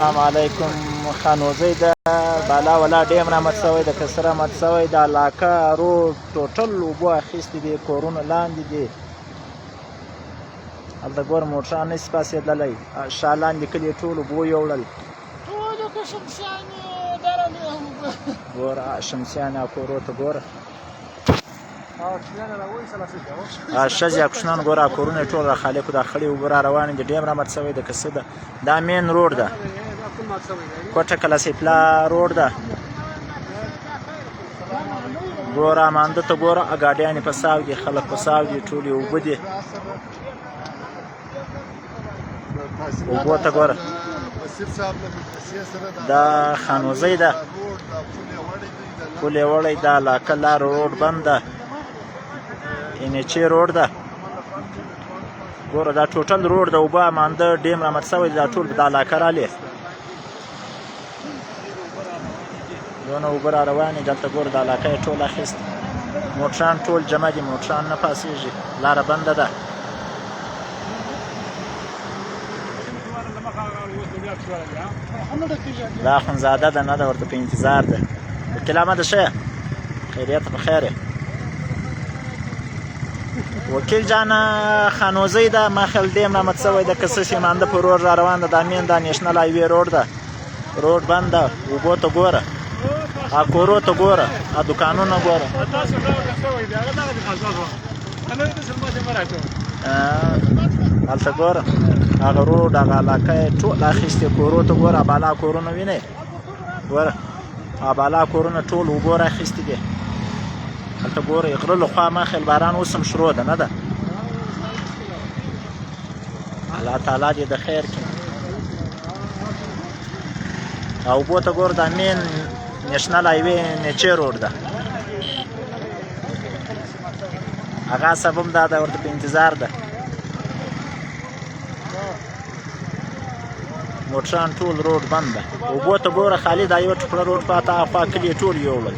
السلام علیکم. خانوزۍ د بالا ولا ډیم رامت شوی د کسر رامت شوی د علاقه روډ ټوټل اوبو اخیستي دي، کورونه لاندې دي. هلته ګوره موټران نشي پاسېدلی، شا لاندې کلي ټول اوبو یوړل. ګوره شمسیانې او کورو ته ګوره ښځې او کوچنیان ګوره کورونه یې ټول را خالي کړو. دا خړې اوبه را روانې دي. ډیم رامت شوی د کسه ده. دا مین روډ ده، کوټه کلاسیپلا روډ ده. ګوره مانده ته ګوره ګاډیانې په ساو دي، خلک په ساو دي، ټولې اوبه دي. اوبو ته ګوره دا خانوزۍ ده، پولې وړی دا علاقه لار روډ بند ده، انچې روډ ده. ګوره دا ټوټل روډ د اوبه مانده ډیم رامت شوی دا ټول د علاقه رالې دونه اوبه را روانې. دلته ګوره د علاقه یې ټول اخیست، موټران ټول جمع دي، موټران نه پاسېږي، لاره بنده ده. دا اخندزاده ده، نه ده ورته په انتظار ده. وکیل احمده ښه یې؟ خیریت په خیر یې؟ وکیل جانه خانوزۍ ده، ما خیال ډیم رامت شوی ده، کسس یې مانده په روډ را روان ده. دا مین دا نیشنل هایوې روډ ده، روډ بند ده. اوبو ته ګوره، کورو ته ګوره، دوکانونه ګوره. هلته ګوره هغه روډ هغه علاقه یې ټول اخیستې. کورو ته ګوره، بالا کورونه وینئ ګوره، بالا کورونه ټول اوبو را اخیستې دي. هلته ګوره غره له خوا ما خیل باران اوس هم شروع ده، نه ده؟ الله تعالی دې د خیر کړي. او اوبو ته ګوره دا مین نیشنل هایوې نیچې روډ ده، هغه سبب دا ده ورته په انتظار ده. موټران ټول روډ بند ده. اوبو ته ګوره خالي دا یو ټوکړه روډ پاته، هاخوا کلي ټول یوړل.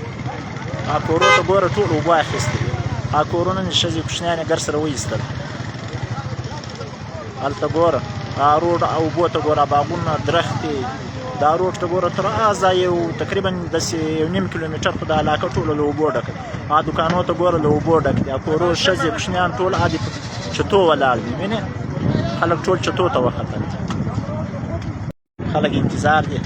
کورو ته ګوره ټول اوبه اخیستې، کورونه یې ښځې کوچنیانې ګر سره وایستل. هلته ګوره روډ اوبو ته ګوره باغونه، درختې. دا روډ ته ګوره تر ازه یو تقریبا داسې 1.5 کیلومتر خو د علاقه ټوله له اوبو ډکه ده. دوکانو ته ګوره له اوبو ډک دي. کورو ښځې کوچنیان ټول عادي په چتو ولاړ دي. وینې خلک ټول چتو ته وختل، خلک انتظار دي.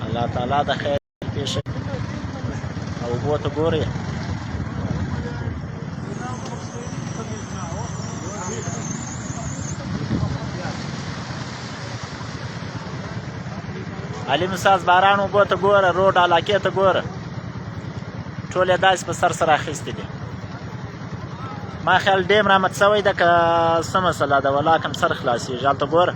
الله تعالی د خیر پېښه کړي. او اوبو ته ګورئ، علي مساز باران اوبو ته ګوره، روډ علاقې ته ګوره، ټول یې داسې په سر سره اخیستې دي. ما خیال ډیم رامت شوی ده که څه مسله ده، ولا کم سر خلاصېږي. هلته ګوره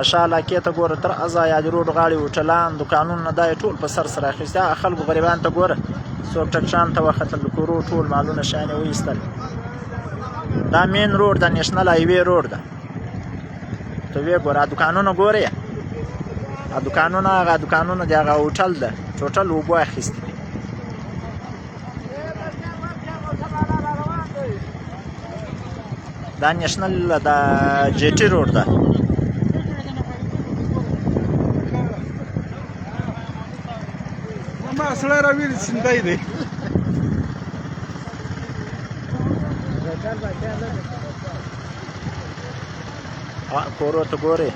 اشا علاقې ته ګوره تر ازه یا د روډ غاړې هوټلان، دوکانونه، دا یې ټول په سر سره اخیستي. خلکو غریبان ته ګوره څوک ټکشان ته وختل، د کورو ټول مالونه شیان یې وایستل. دا مین روډ ده، نیشنل هایوې روډ ده. ته ویې ګوره دوکانونه ګورې، دوکانونه هغه دوکانونه د هغه هوټل ده، ټوټل اوبو اخیستي دي. دا نیشنل د جی ټي روډ ده. سړی راویل سیندی دی. کورو ته ګورې،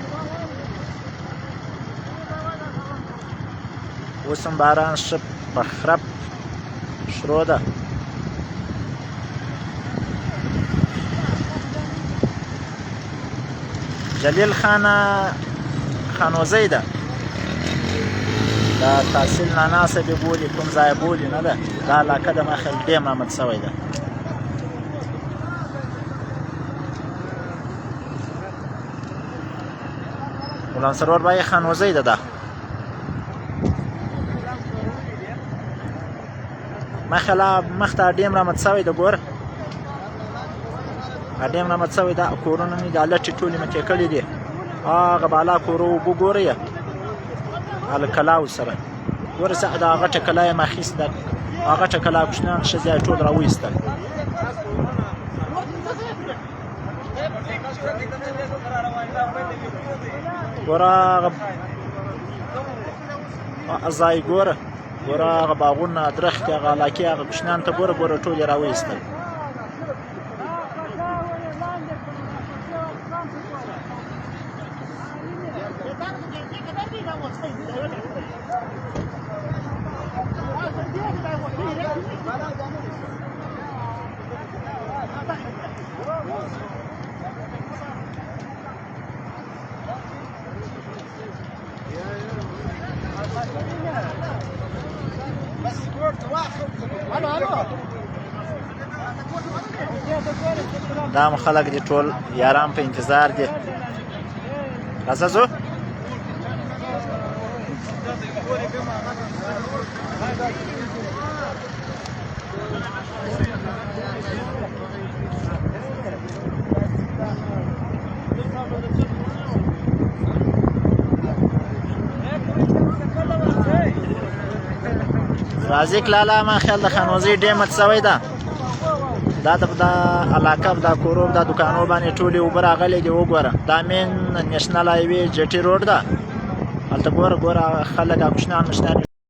اوس هم باران ښه په خرپ شروع ده. جلیل خانه خانوزۍ ده، دا تحصیل نانا صاحب بولي، کوم ځای بولي، نه ده؟ دا علاقه د ما خیال ډیم رامت شوی ده. غلام سرور بای خانوزۍ ده. دا ما خیال مخته ډیم رامت شوی ده. ګوره ډیم رامت شوی ده، کورونه مې دا لټې ټولې مې کړې دي. هغه بالا کورو اوبه ګورئ، هله کلاو سره ګوره دا غټه کلا یې ما اخیسته هغه غټه کلا کوچنیان ښځې یې ټول راویستل ګوره هغه ځای ګوره هغه باغونه درختې هغه علاقې هغه کوچنیان ته ګوره ټول یې راویستل دا مو خلک دي ټول یاران په انتظار دي راځه ځو رازق لالا ما خیال د خانوزي ډیمت سوی ده دا د علاقه د کورو د دکانو باندې ټولې اوبه راغلې دي وګوره دا مین نېشنل هایوې جټي روډ ده هلته ګوره خلک کوچنیان مشتیان